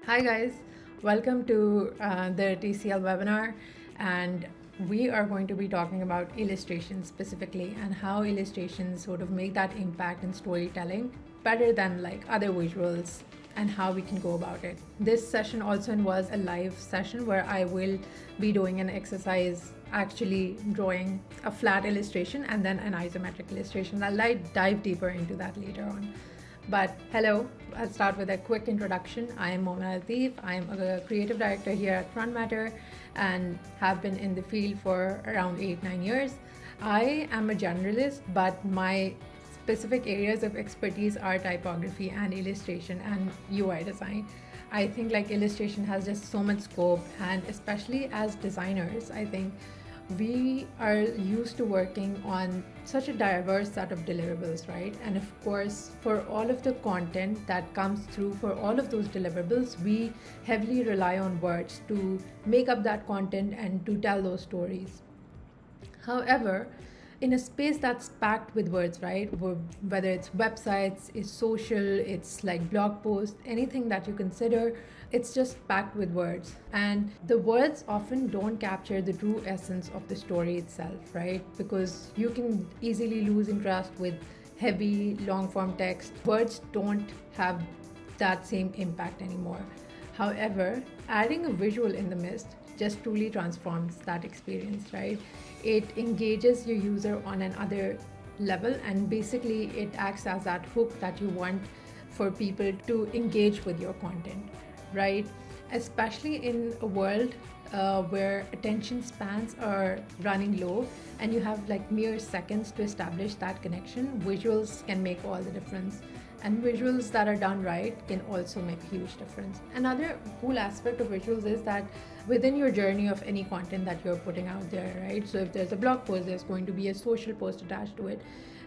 Hi guys, welcome to the TCL webinar, and we are going to be talking about illustrations specifically and how illustrations sort of make that impact in storytelling better than like other visuals and how we can go about it. This session also involves a live session where I will be doing an exercise actually drawing a flat illustration and then an isometric illustration. I'll dive deeper into that later on. But hello, I'll start with a quick introduction. I am Momina Latif. I am a creative director here at Frontmatter and have been in the field for around 8-9 years. I am a generalist, but my specific areas of expertise are typography and illustration and UI design. I think like illustration has just so much scope, and especially as designers, I think we are used to working on such a diverse set of deliverables, right? And of course, for all of the content that comes through for all of those deliverables, we heavily rely on words to make up that content and to tell those stories. However, in a space that's packed with words, right? Whether it's websites, it's social, it's like blog posts, anything that you consider, it's just packed with words. And the words often don't capture the true essence of the story itself, right? Because you can easily lose interest with heavy, long form text. Words don't have that same impact anymore. However, adding a visual in the midst just truly transforms that experience, right? It engages your user on another level, and basically it acts as that hook that you want for people to engage with your content, right? Especially in a world where attention spans are running low and you have like mere seconds to establish that connection, visuals can make all the difference. And visuals that are done right can also make a huge difference. Another cool aspect of visuals is that within your journey of any content that you're putting out there, right? So if there's a blog post, there's going to be a social post attached to it.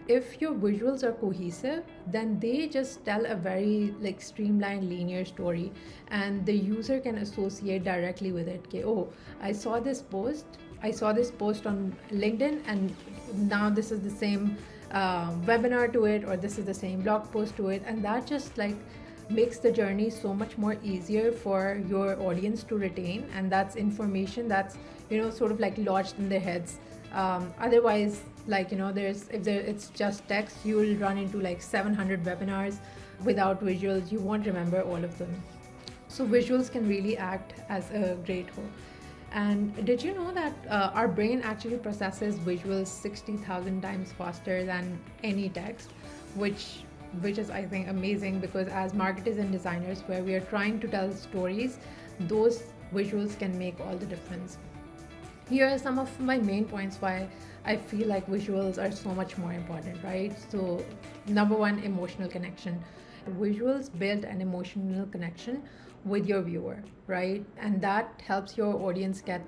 If your visuals are cohesive, then they just tell a very like streamlined linear story, and the user can associate directly with it. Okay, oh, I saw this post on LinkedIn, and now this is the same webinar to it, or this is the same blog post to it, and that just like makes the journey so much more easier for your audience to retain, and that's information that's sort of like lodged in their heads. Otherwise, like it's just text, you'll run into like 700 webinars without visuals. You won't remember all of them. So visuals can really act as a great hook. And did you know that our brain actually processes visuals 60,000 times faster than any text, which is I think amazing, because as marketers and designers where we are trying to tell stories, those visuals can make all the difference. Here are some of my main points why I feel like visuals are so much more important, right? So number one, emotional connection. Visuals build an emotional connection with your viewer, right? And that helps your audience get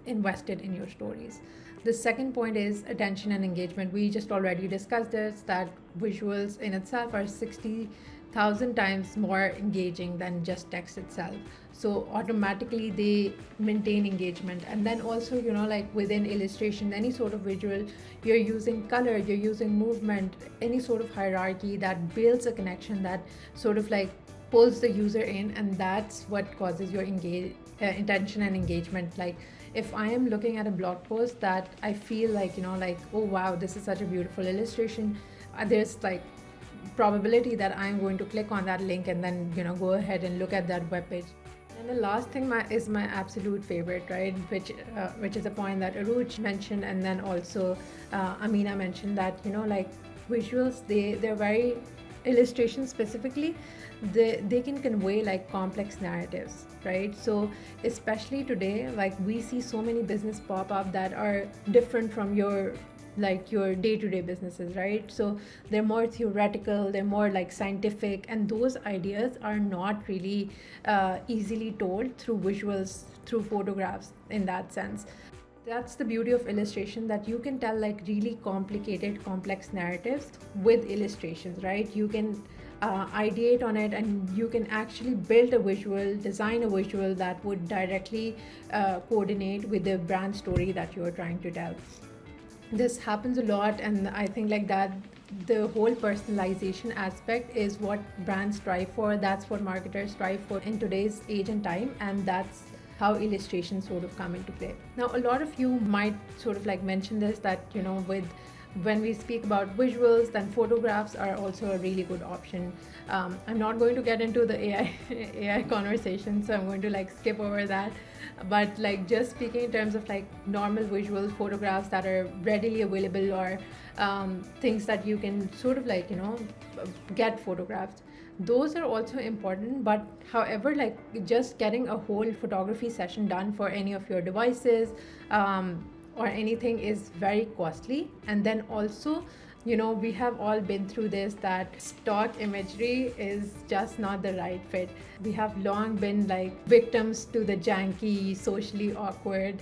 invested in your stories. The second point is attention and engagement. We just already discussed this, that visuals in itself are 60,000 times more engaging than just text itself. So automatically they maintain engagement. And then also, like within illustration, any sort of visual, you're using color, you're using movement, any sort of hierarchy that builds a connection that sort of like pulls the user in, and that's what causes your intention and engagement. Like if I am looking at a blog post that I feel like oh wow, this is such a beautiful illustration, there's like probability that I'm going to click on that link and then go ahead and look at that webpage. And the last thing is my absolute favorite, right, which is a point that Aruj mentioned, and then also Amina mentioned, that like visuals, they're very, illustrations specifically, they can convey like complex narratives, right? So especially today, like we see so many business pop up that are different from your day-to-day businesses, right? So they're more theoretical, they're more like scientific, and those ideas are not really easily told through visuals, through photographs in that sense. That's the beauty of illustration, that you can tell like really complicated, complex narratives with illustrations, right? You can ideate on it, and you can actually build a visual, design a visual that would directly coordinate with the brand story that you're trying to tell. This happens a lot, and I think like that the whole personalization aspect is what brands strive for. That's what marketers strive for in today's age and time, and that's how illustrations sort of come into play. Now, a lot of you might sort of like mention this, that with when we speak about visuals, then photographs are also a really good option. I'm not going to get into the AI AI conversation, so I'm going to like skip over that. But like just speaking in terms of like normal visuals, photographs that are readily available, or things that you can sort of like get photographed, those are also important. But however, like just getting a whole photography session done for any of your devices, or anything, is very costly. And then also, we have all been through this, that stock imagery is just not the right fit. We have long been like victims to the janky, socially awkward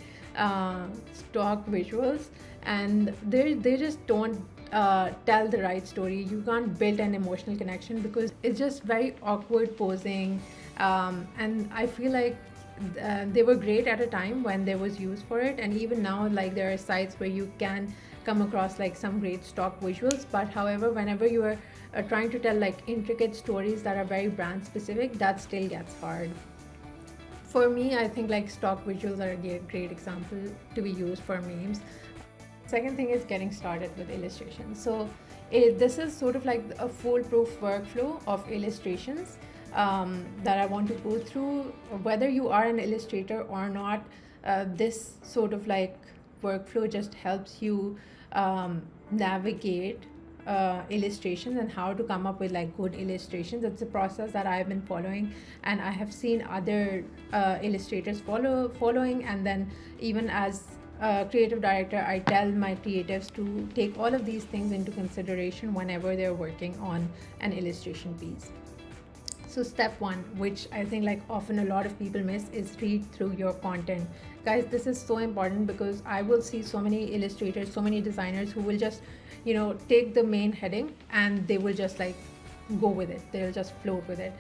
stock visuals, and they just don't tell the right story. You can't build an emotional connection because it's just very awkward posing. And I feel like they were great at a time when there was use for it, and even now, like there are sites where you can come across like some great stock visuals. But however, whenever you are trying to tell like intricate stories that are very brand specific, that still gets hard. For me, I think like stock visuals are a great example to be used for memes. Second thing is getting started with illustration. So this is sort of like a foolproof workflow of illustrations that I want to go through. Whether you are an illustrator or not, this sort of like workflow just helps you navigate illustrations and how to come up with like good illustrations. It's a process that I've been following, and I have seen other illustrators following. And then even as creative director, I tell my creatives to take all of these things into consideration whenever they're working on an illustration piece. So step one, which I think like often a lot of people miss, is read through your content. Guys, this is so important, because I will see so many illustrators, so many designers who will just take the main heading and they will just like go with it. They'll just float with it.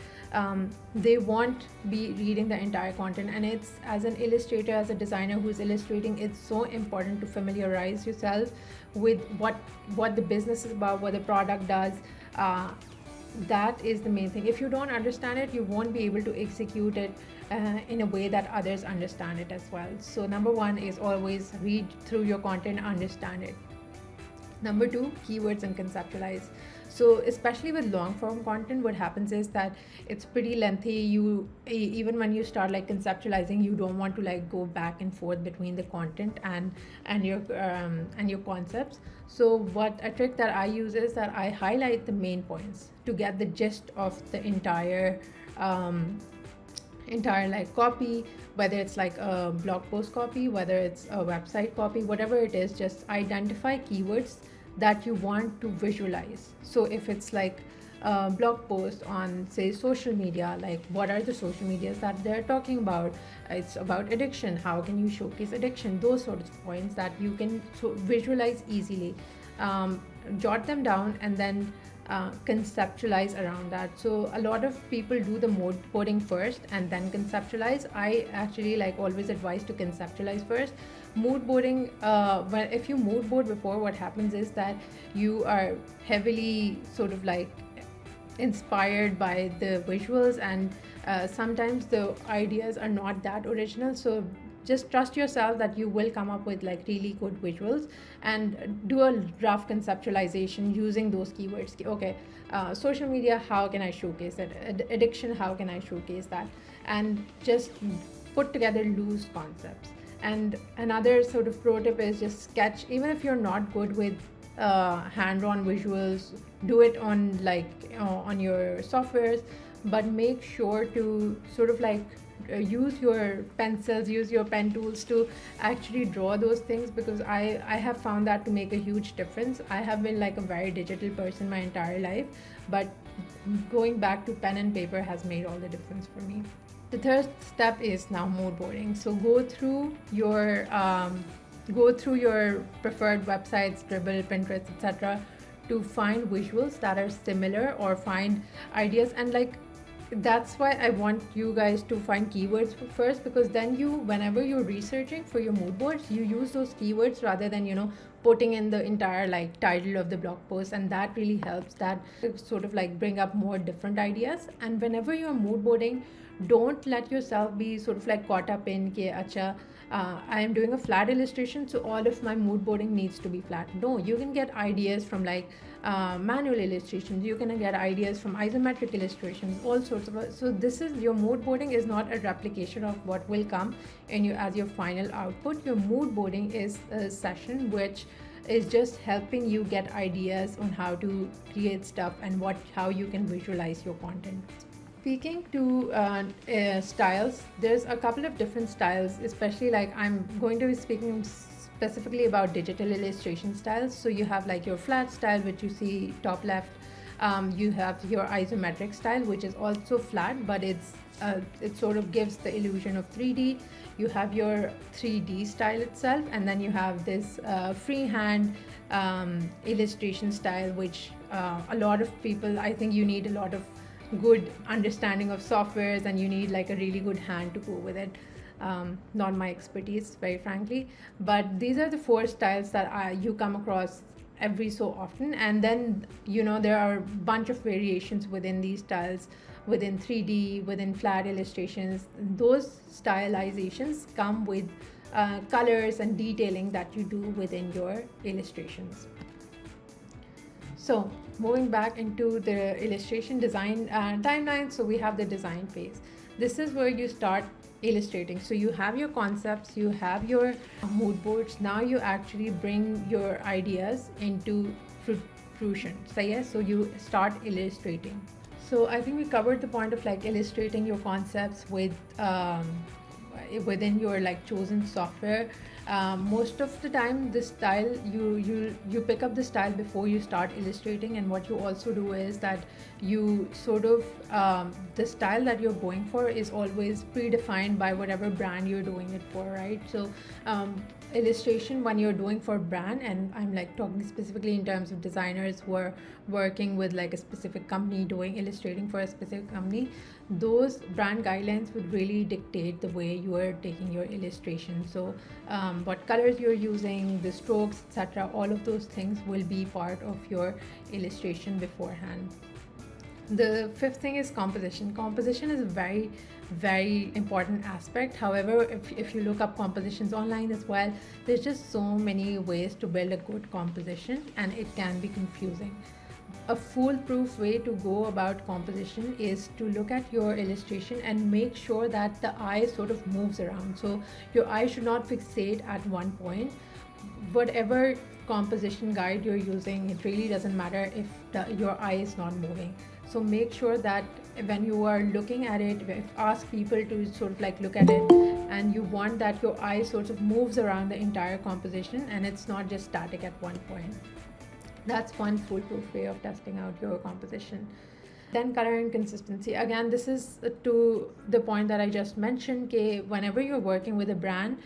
They won't be reading the entire content. And it's, as an illustrator, as a designer who's illustrating, it's so important to familiarize yourself with what the business is about, what the product does. That is the main thing. If you don't understand it, you won't be able to execute it in a way that others understand it as well. So number one is always read through your content, understand it. Number two, keywords and conceptualize. So especially with long form content, what happens is that it's pretty lengthy. Even when you start like conceptualizing, you don't want to like go back and forth between the content and your concepts. So what a trick that I use is that I highlight the main points to get the gist of the entire like copy, whether it's like a blog post copy, whether it's a website copy, whatever it is. Just identify keywords that you want to visualize. So if it's like a blog post on, say, social media, like what are the social medias that they're talking about? It's about addiction, how can you showcase addiction? Those sorts of points that you can visualize easily. Jot them down and then conceptualize around that. So a lot of people do the mood boarding first and then conceptualize. I actually like always advise to conceptualize first. Mood boarding, if you mood board before, what happens is that you are heavily sort of like inspired by the visuals, and sometimes the ideas are not that original. So just trust yourself that you will come up with like really good visuals, and do a rough conceptualization using those keywords. Okay, social media, how can I showcase it? Addiction, how can I showcase that? And just put together loose concepts. And another sort of pro tip is just sketch. Even if you're not good with hand-drawn visuals, do it on like on your softwares, but make sure to sort of like use your pencils, use your pen tools to actually draw those things, because I have found that to make a huge difference. I have been like a very digital person my entire life, but going back to pen and paper has made all the difference for me. The third step is now mood boarding. So go through your preferred websites, Dribbble, Pinterest, etc., to find visuals that are similar, or find ideas. And like that's why I want you guys to find keywords first, because then whenever you're researching for your mood boards, you use those keywords rather than putting in the entire like title of the blog post, and that really helps that sort of like bring up more different ideas. And whenever you're mood boarding, don't let yourself be sort of like caught up in ke acha I am doing a flat illustration, so all of my mood boarding needs to be flat. No, you can get ideas from like manual illustrations. You can get ideas from isometric illustrations, all sorts of. So this is your mood boarding is not a replication of what will come in you as your final output. Your mood boarding is a session which is just helping you get ideas on how to create stuff and how you can visualize your content. Speaking to styles, there's a couple of different styles, especially like I'm going to be speaking specifically about digital illustration styles. So you have like your flat style, which you see top left. You have your isometric style, which is also flat, but it sort of gives the illusion of 3D. You have your 3D style itself, and then you have this freehand illustration style, which a lot of people, I think you need a lot of good understanding of softwares, and you need like a really good hand to go with it. Not my expertise, very frankly, but these are the 4 styles that you come across every so often. And then there are a bunch of variations within these styles, within 3D, within flat illustrations. Those stylizations come with colors and detailing that you do within your illustrations. So moving back into the illustration design timeline, so we have the design phase. This is where you start illustrating. So you have your concepts, you have your mood boards. Now you actually bring your ideas into fruition. So yes, so you start illustrating. So I think we covered the point of like illustrating your concepts with within your like chosen software. Most of the time the style you pick up the style before you start illustrating, and what you also do is that you sort of the style that you're going for is always predefined by whatever brand you're doing it for, right? So illustration when you're doing for brand, and I'm like talking specifically in terms of designers who are working with like a specific company doing illustrating for a specific company, those brand guidelines would really dictate the way you are taking your illustration. So what colors you're using, the strokes, etc., all of those things will be part of your illustration beforehand. The 5th thing is composition. Composition is a very, very important aspect. However, if you look up compositions online as well, there's just so many ways to build a good composition, and it can be confusing. A foolproof way to go about composition is to look at your illustration and make sure that the eye sort of moves around. So your eye should not fixate at one point. Whatever composition guide you're using, it really doesn't matter if your eye is not moving. So make sure that when you are looking at it, ask people to sort of like look at it, and you want that your eye sort of moves around the entire composition and it's not just static at one point. That's one foolproof way of testing out your composition. Then color and consistency. Again, this is to the point that I just mentioned, okay, whenever you're working with a brand,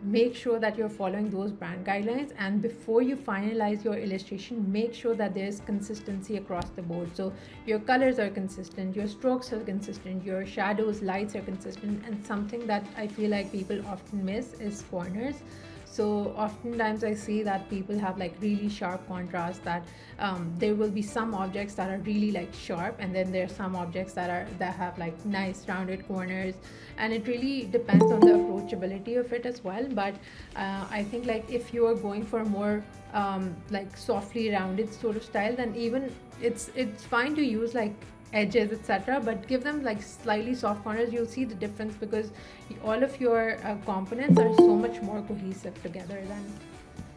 make sure that you're following those brand guidelines, and before you finalize your illustration, make sure that there's consistency across the board. So your colors are consistent, your strokes are consistent, your shadows, lights are consistent, and something that I feel like people often miss is corners. So oftentimes I see that people have like really sharp contrast, that there will be some objects that are really like sharp, and then there are some objects that have like nice rounded corners, and it really depends on the approachability of it as well. But I think like if you are going for a more like softly rounded sort of style, then even it's fine to use like edges, etc., but give them like slightly soft corners. You'll see the difference because all of your components are so much more cohesive together then.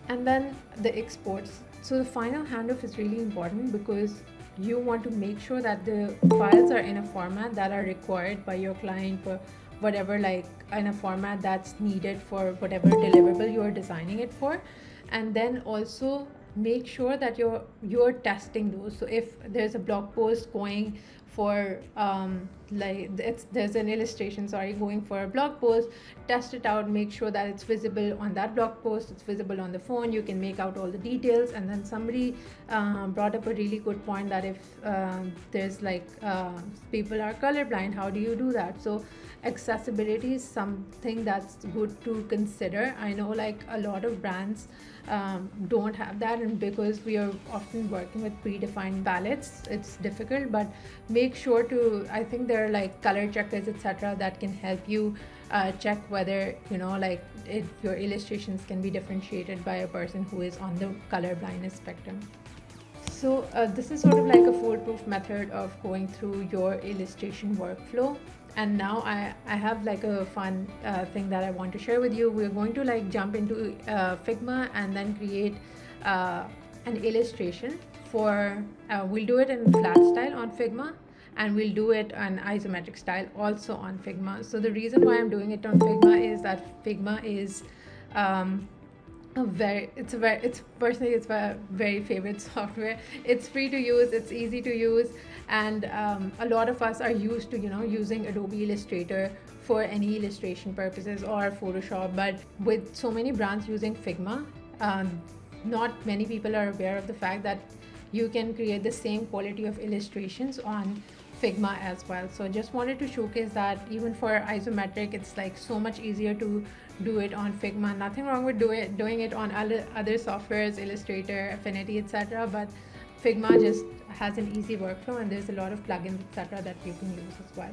And then the exports. So the final handoff is really important because you want to make sure that the files are in a format that are required by your client for whatever, like in a format that's needed for whatever deliverable you are designing it for. And then also make sure that you're testing those. So if there's a blog post going for like there's an illustration, sorry, going for a blog post, test it out, make sure that it's visible on that blog post, it's visible on the phone, you can make out all the details. And then somebody brought up a really good point that if there's like people are colorblind, how do you do that? So accessibility is something that's good to consider. I know like a lot of brands don't have that, and because we are often working with predefined palettes, it's difficult. But make sure to, I think there are like color checkers, etc., that can help you check whether, you know, like your illustrations can be differentiated by a person who is on the color blindness spectrum. So this is sort of like a foolproof method of going through your illustration workflow. And now I have like a fun thing that I want to share with you. We're going to like jump into Figma and then create an illustration for, we'll do it in flat style on Figma, and we'll do it on isometric style also on Figma. So the reason why I'm doing it on Figma is that Figma is it's personally, it's my very favorite software. It's free to use, it's easy to use, and a lot of us are used to, you know, using Adobe Illustrator for any illustration purposes or Photoshop. But with so many brands using Figma, not many people are aware of the fact that you can create the same quality of illustrations on Figma as well. So just wanted to showcase that even for isometric, it's like so much easier to do it on Figma. Nothing wrong with doing it on other softwares, Illustrator, Affinity, etc. But Figma just has an easy workflow, and there's a lot of plugins, etc., that you can use as well.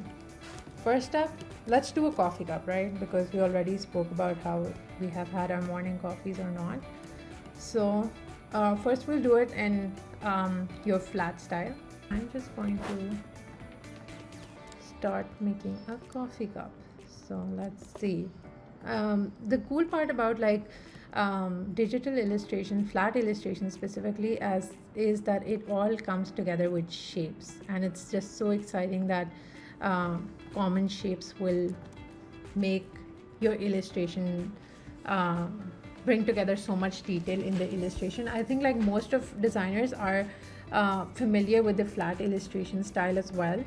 First up, let's do a coffee cup, right? Because we already spoke about how we have had our morning coffees or not. So first we'll do it in your flat style. I'm just going to start making a coffee cup. So let's see. The cool part about like digital illustration, flat illustration specifically, is that it all comes together with shapes, and it's just so exciting that common shapes will make your illustration bring together so much detail in the illustration. I think like most of designers are familiar with the flat illustration style as well.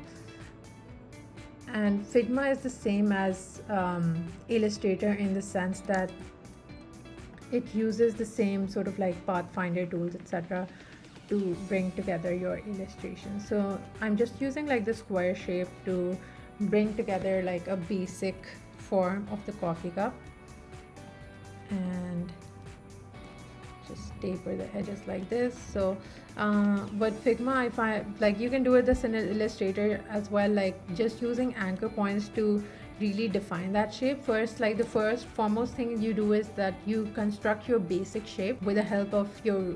And Figma is the same as Illustrator in the sense that it uses the same sort of like pathfinder tools, etc., to bring together your illustration. So I'm just using like the square shape to bring together like a basic form of the coffee cup, and just taper the edges like this. So but Figma, I find like you can do this in Illustrator as well, like just using anchor points to really define that shape. First, like the first foremost thing you do is that you construct your basic shape with the help of your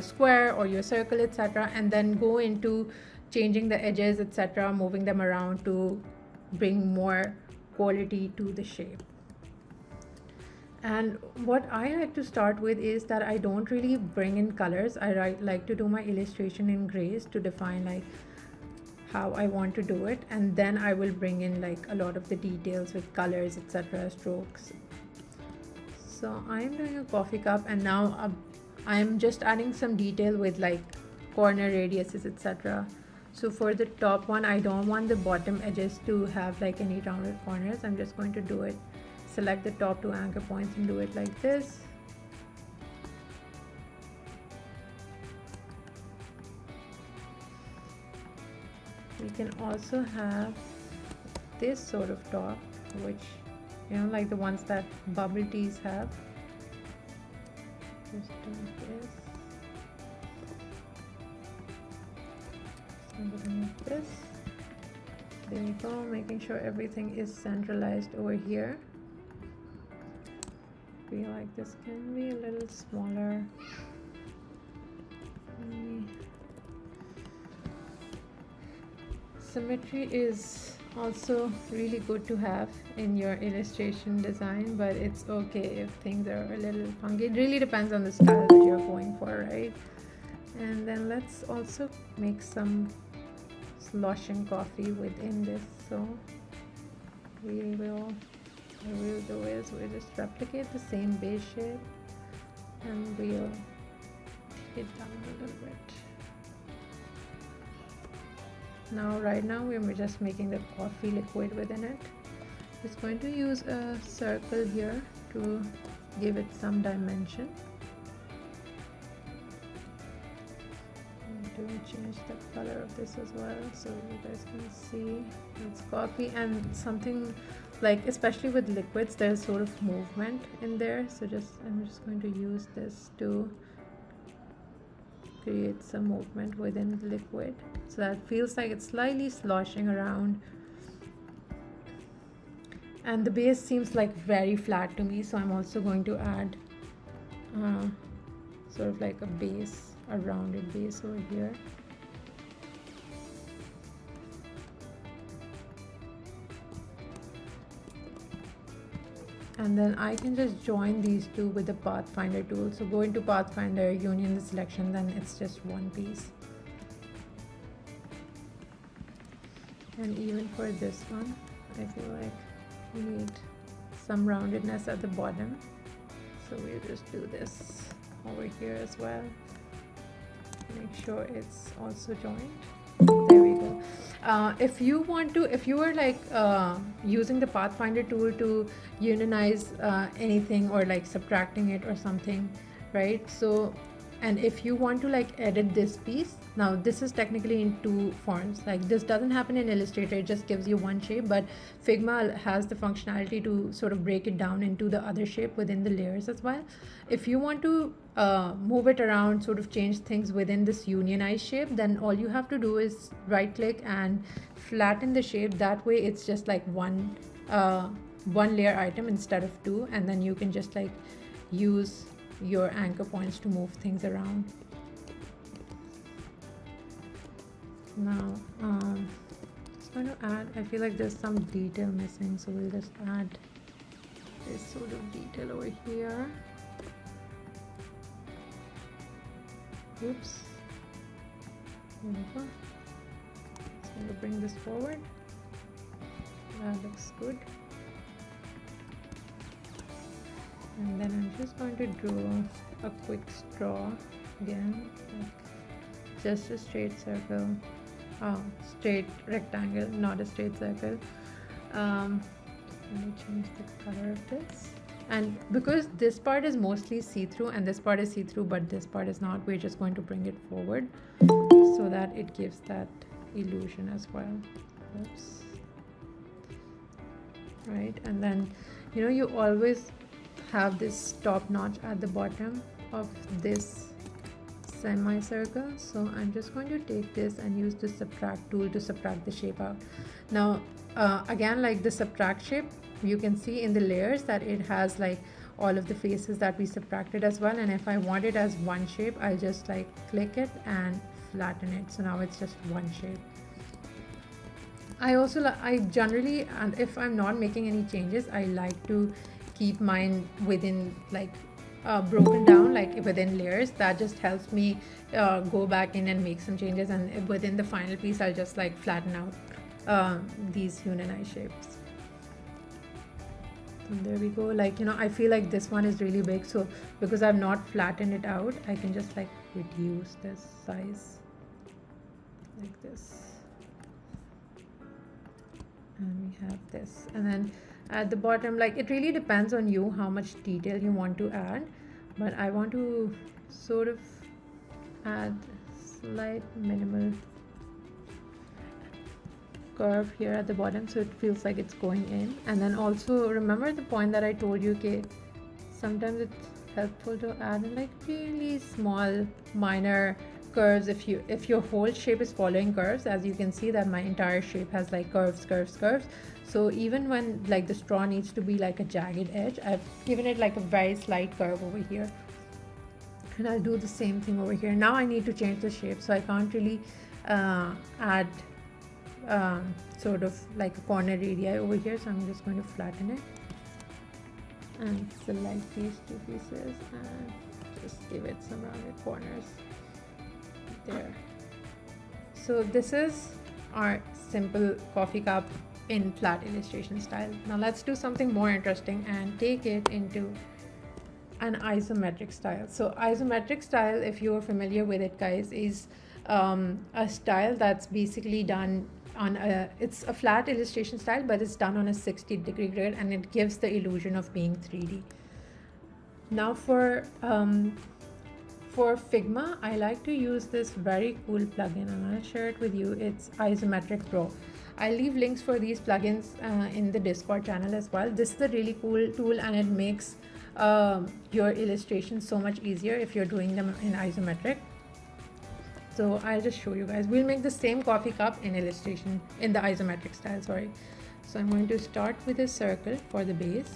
square or your circle, etc., and then go into changing the edges, etc., moving them around to bring more quality to the shape. And what I like to start with is that I don't really bring in colors. I like to do my illustration in grays to define like how I want to do it, and then I will bring in like a lot of the details with colors, etc., strokes. So I'm doing a coffee cup, and now I'm just adding some detail with like corner radiuses, etc. So for the top one, I don't want the bottom edges to have like any rounded corners. I'm just going to do it, select the top two anchor points and do it like this. We can also have this sort of top, which, you know, like the ones that bubble teas have. Just do this. Something like this. There you go, making sure everything is centralized over here. Feel like this can be a little smaller. Symmetry is also really good to have in your illustration design, but it's okay if things are a little funky. It really depends on the style that you're going for, right? And then let's also make some sloshing coffee within this. So what we'll do is we'll just replicate the same base shape, and we'll take it down a little bit. Now right now we're just making the coffee liquid within it. Just going to use a circle here to give it some dimension. To change the color of this as well, so you guys can see it's coffee. And something like, especially with liquids, there's sort of movement in there, so I'm just going to use this to create some movement within the liquid, so that feels like it's slightly sloshing around. And the base seems like very flat to me, so I'm also going to add sort of like a base, a rounded base over here. And then I can just join these two with the Pathfinder tool. So go into Pathfinder, union the selection, then it's just one piece. And even for this one, I feel like we need some roundedness at the bottom. So we'll just do this over here as well. Make sure it's also joined. There we go. If you were like using the Pathfinder tool to unionize anything, or like subtracting it or something, right? So, and if you want to like edit this piece, now this is technically in two forms. Like this doesn't happen in Illustrator, it just gives you one shape, but Figma has the functionality to sort of break it down into the other shape within the layers as well. If you want to move it around, sort of change things within this unionized shape, then all you have to do is right click and flatten the shape. That way it's just like one layer item instead of two, and then you can just like use your anchor points to move things around. Now just going to add, I feel like there's some detail missing, so we'll just add this sort of detail over here. Oops, there we go. Just going to bring this forward. That looks good. And then I'm just going to draw a quick straw again, like just a straight circle, straight rectangle, not a straight circle. Let me change the color of this. And because this part is mostly see-through and this part is see-through but this part is not, we're just going to bring it forward so that it gives that illusion as well. Oops. Right, and then you always have this top notch at the bottom of this semicircle, so I'm just going to take this and use the subtract tool to subtract the shape out. Now again, like the subtract shape, you can see in the layers that it has like all of the faces that we subtracted as well, and if I want it as one shape, I'll just like click it and flatten it, so now it's just one shape. I generally, and if I'm not making any changes, I like to keep mine within like broken down, like within layers. That just helps me go back in and make some changes, and within the final piece I'll just like flatten out these unionized shapes. And there we go. Like I feel like this one is really big, so because I've not flattened it out, I can just like reduce this size like this. And we have this, and then at the bottom, like it really depends on you how much detail you want to add, but I want to sort of add slight minimal curve here at the bottom so it feels like it's going in. And then also remember the point that I told you, okay, sometimes it's helpful to add in like really small minor curves if your whole shape is following curves. As you can see that my entire shape has like curves. So even when like the straw needs to be like a jagged edge, I've given it like a very slight curve over here, and I'll do the same thing over here. Now I need to change the shape, so I can't really add sort of like a corner radii over here, so I'm just going to flatten it and select these two pieces and just give it some rounded corners there. So this is our simple coffee cup in flat illustration style. Now let's do something more interesting and take it into an isometric style. So isometric style, if you're familiar with it guys, is a style that's basically done on a, it's a flat illustration style, but it's done on a 60-degree grid, and it gives the illusion of being 3D. Now for Figma, I like to use this very cool plugin, and I'll share it with you. It's Isometric Pro. I'll leave links for these plugins in the Discord channel as well. This is a really cool tool, and it makes your illustrations so much easier if you're doing them in isometric. So I'll just show you guys. We'll make the same coffee cup in illustration in the isometric style, sorry. So I'm going to start with a circle for the base.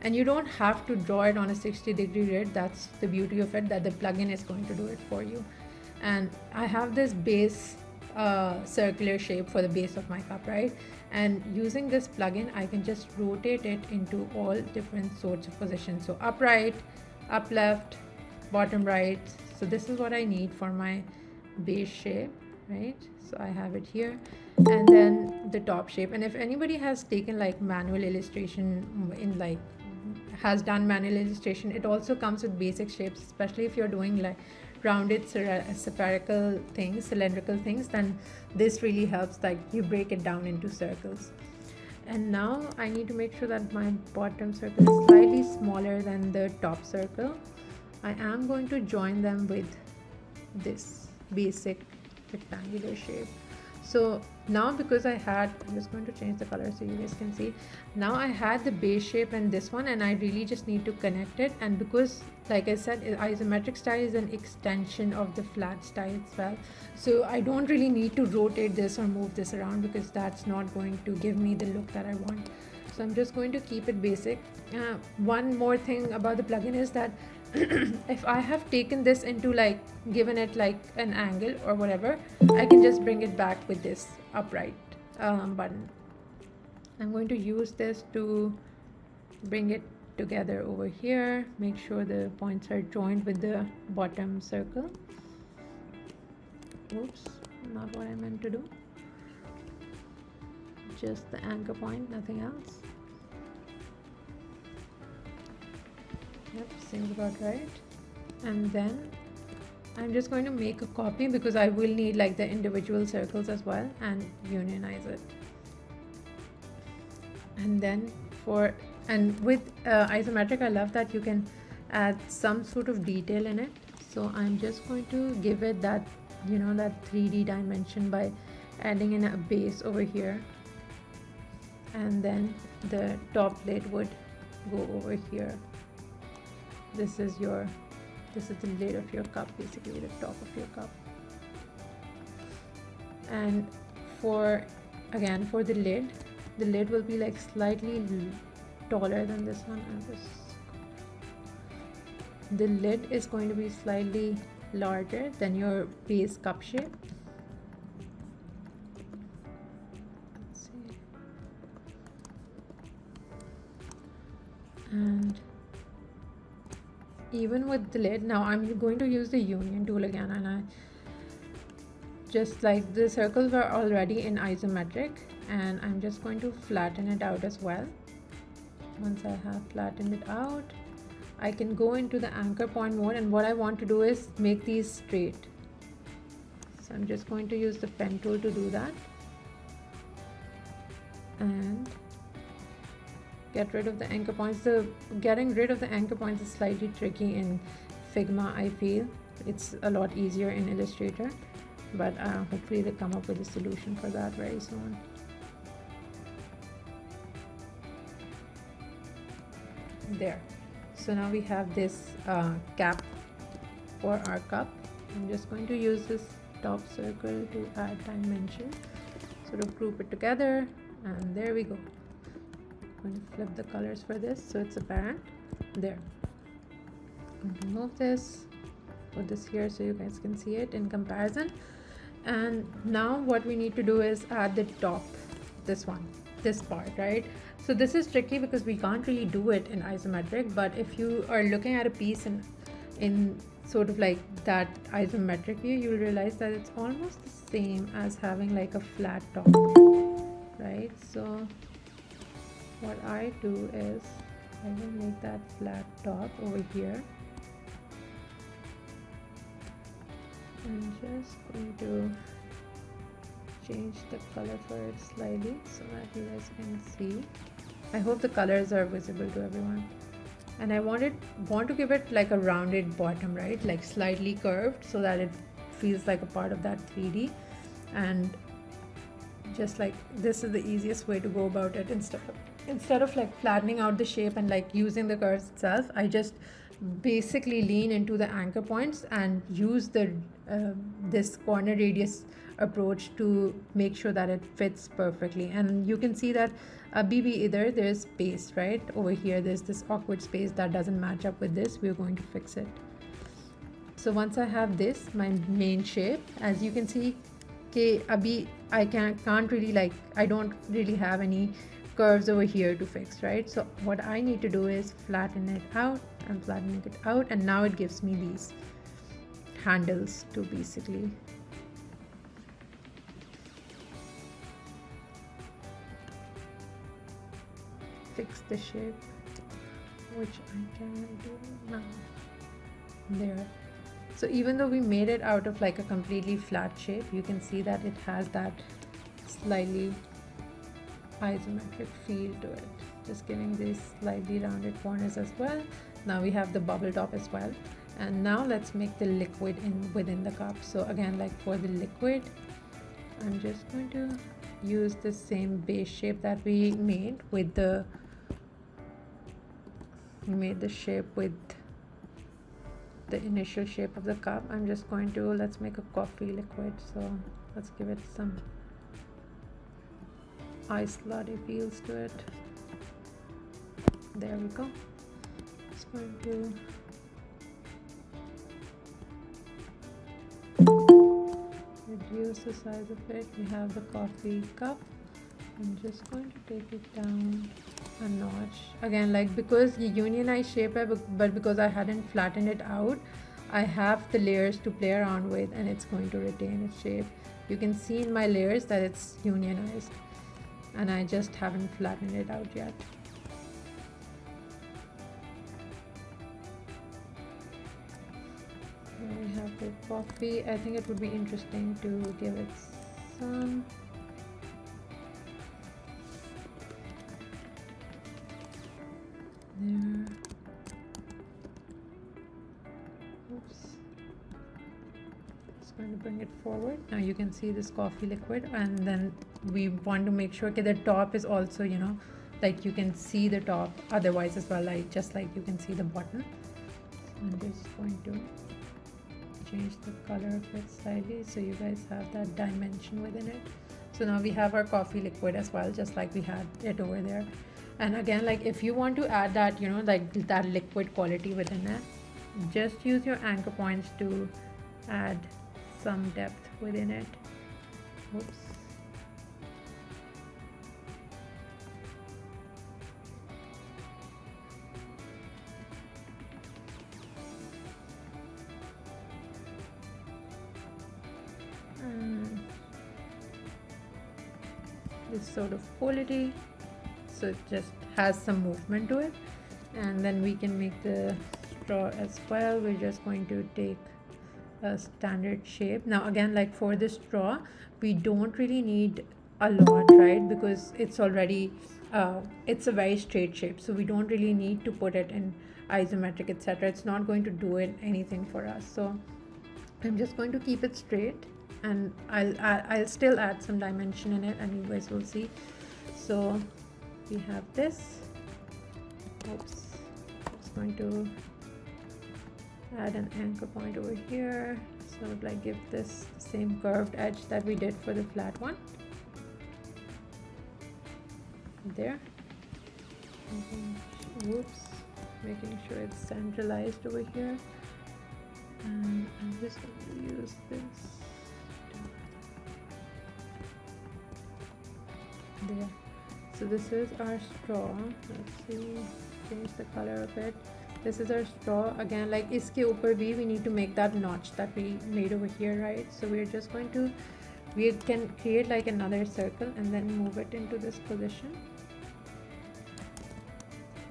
And you don't have to draw it on a 60-degree grid. That's the beauty of it, that the plugin is going to do it for you. And I have this base circular shape for the base of my cup, right? And using this plugin, I can just rotate it into all different sorts of positions. So upright, up left, bottom right. So this is what I need for my base shape, right? So I have it here, and then the top shape. And if anybody has taken like manual illustration in like has done manual illustration, it also comes with basic shapes, especially if you're doing like rounded spherical things, cylindrical things, then this really helps, like you break it down into circles. And now I need to make sure that my bottom circle is slightly smaller than the top circle. I am going to join them with this basic rectangular shape. So now, because I'm just going to change the color so you guys can see. Now I had the base shape and this one, and I really just need to connect it. And because, like I said, isometric style is an extension of the flat style as well. So I don't really need to rotate this or move this around, because that's not going to give me the look that I want. So I'm just going to keep it basic. One more thing about the plugin is that if I have taken this into like given it like an angle or whatever, I can just bring it back with this upright button. I'm going to use this to bring it together over here, make sure the points are joined with the bottom circle. Oops, not what I meant to do. Just the anchor point, nothing else. Yep, seems about right. And then I'm just going to make a copy, because I will need like the individual circles as well, and unionize it. And then with isometric, I love that you can add some sort of detail in it. So I'm just going to give it that, you know, that 3D dimension by adding in a base over here, and then the top lid would go over here. This is the lid of your cup, basically the top of your cup. And for the lid will be like slightly taller than this one. The lid is going to be slightly larger than your base cup shape. Let's see. And even with the lid, now I'm going to use the union tool again, and I just like the circles were already in isometric, and I'm just going to flatten it out as well. Once I have flattened it out, I can go into the anchor point mode, and what I want to do is make these straight. So I'm just going to use the pen tool to do that, and get rid of the anchor points. Getting rid of the anchor points is slightly tricky in Figma, I feel. It's a lot easier in Illustrator, but hopefully they come up with a solution for that very soon. There. So now we have this cap for our cup. I'm just going to use this top circle to add dimension, sort of group it together, and there we go. I'm going to flip the colors for this so it's apparent. There. I'm going to move this, put this here so you guys can see it in comparison. And now what we need to do is add the top, this part, right? So this is tricky because we can't really do it in isometric, but if you are looking at a piece in sort of like that isometric view, you'll realize that it's almost the same as having like a flat top, right? So what I do is I will make that flat top over here, I'm just going to change the color for it slightly so that you guys can see. I hope the colors are visible to everyone. And I want to give it like a rounded bottom, right? Like slightly curved so that it feels like a part of that 3D. And just like this is the easiest way to go about it. Instead of like flattening out the shape and like using the curves itself, I just basically lean into the anchor points and use the this corner radius approach to make sure that it fits perfectly. And you can see that BB either there's space right over here, there's this awkward space that doesn't match up with this. We're going to fix it. So once I have this, my main shape, as you can see, abhi I can't really like, I don't really have any curves over here to fix, right? So what I need to do is flatten it out. I'm flattening it out, and now it gives me these handles to basically fix the shape, which I can do now. There. So even though we made it out of like a completely flat shape, you can see that it has that slightly isometric feel to it, just giving these slightly rounded corners as well. Now we have the bubble top as well. And now let's make the liquid within the cup. So again, like for the liquid, I'm just going to use the same base shape that we made with the shape with the initial shape of the cup. I'm just going to, let's make a coffee liquid. So let's give it some ice latte feels to it. There we go. Just going to reduce the size of it. We have the coffee cup. I'm just going to take it down a notch again, like because the unionized shape but because I hadn't flattened it out, I have the layers to play around with, and it's going to retain its shape. You can see in my layers that it's unionized, and I just haven't flattened it out yet. Here we have the coffee. I think it would be interesting to give it some there. Oops. Just going to bring it forward. Now you can see this coffee liquid, and then we want to make sure that the top is also, you know, like you can see the top otherwise as well, like just like you can see the bottom. I'm just going to change the color of it slightly so you guys have that dimension within it. So now we have our coffee liquid as well, just like we had it over there. And again, like if you want to add that, you know, like that liquid quality within it, just use your anchor points to add some depth within it. Oops. This sort of quality, so it just has some movement to it. And then we can make the straw as well. We're just going to take a standard shape. Now again, like for the straw, we don't really need a lot, right? Because it's already it's a very straight shape, so we don't really need to put it in isometric, etc. It's not going to do it anything for us. So I'm just going to keep it straight, and I'll still add some dimension in it, and you guys will see. So we have this. Oops. Just going to add an anchor point over here, sort of like give this the same curved edge that we did for the flat one. There. Whoops. Making sure it's centralized over here. And I'm just going to use this. There. So this is our straw. Let's see, change the color of it. This is our straw. Again, like iske upar bhi we need to make that notch that we made over here, right? So we're just going to, we can create like another circle and then move it into this position.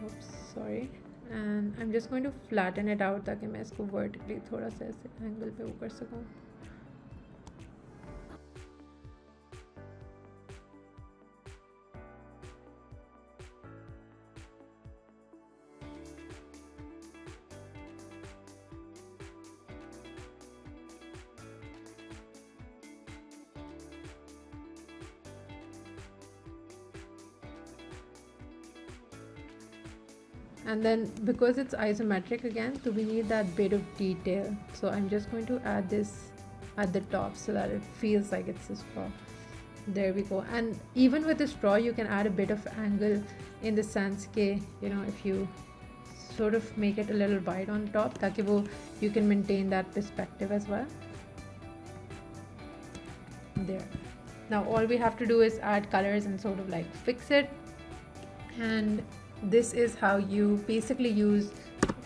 Oops, sorry. And I'm just going to flatten it out ताकि मैं इसको vertically थोड़ा सा ऐसे angle पे वो कर सकूँ. And then because it's isometric again, so we need that bit of detail. So I'm just going to add this at the top so that it feels like it's a straw. There we go. And even with the straw, you can add a bit of angle, in the sense ke, you know, if you sort of make it a little wide on top, ताकि वो you can maintain that perspective as well. There. Now all we have to do is add colors and sort of like fix it. And this is how you basically use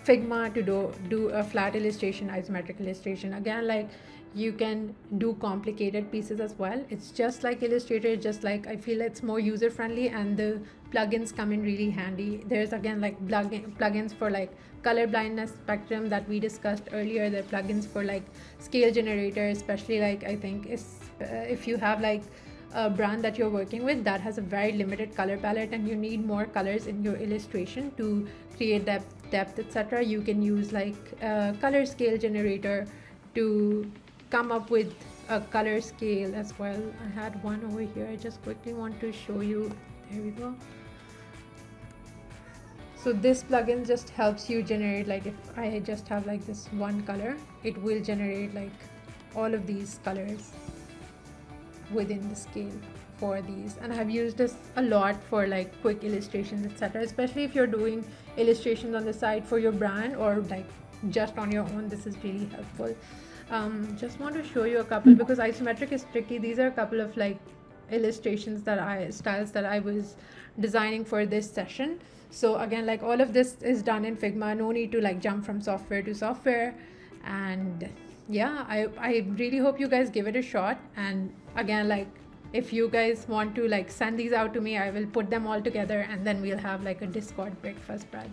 Figma to do a flat illustration, isometric illustration. Again, like, you can do complicated pieces as well. It's just like Illustrator, just like, I feel it's more user friendly, and the plugins come in really handy. There's again like plugins for like color blindness spectrum that we discussed earlier. There are plugins for like scale generator, especially like, I think if you have like a brand that you're working with that has a very limited color palette and you need more colors in your illustration to create depth etc., you can use like a color scale generator to come up with a color scale as well. I had one over here, I just quickly want to show you. There we go. So this plugin just helps you generate, like, if I just have like this one color, it will generate like all of these colors within the scale for these. And I have used this a lot for like quick illustrations etc., especially if you're doing illustrations on the side for your brand or like just on your own. This is really helpful. Just want to show you a couple, because isometric is tricky. These are a couple of like illustrations styles that I was designing for this session. So again, like, all of this is done in Figma, no need to like jump from software to software. And yeah, I really hope you guys give it a shot. And again, like, if you guys want to like send these out to me, I will put them all together and then we'll have like a Discord breakfast, Brad.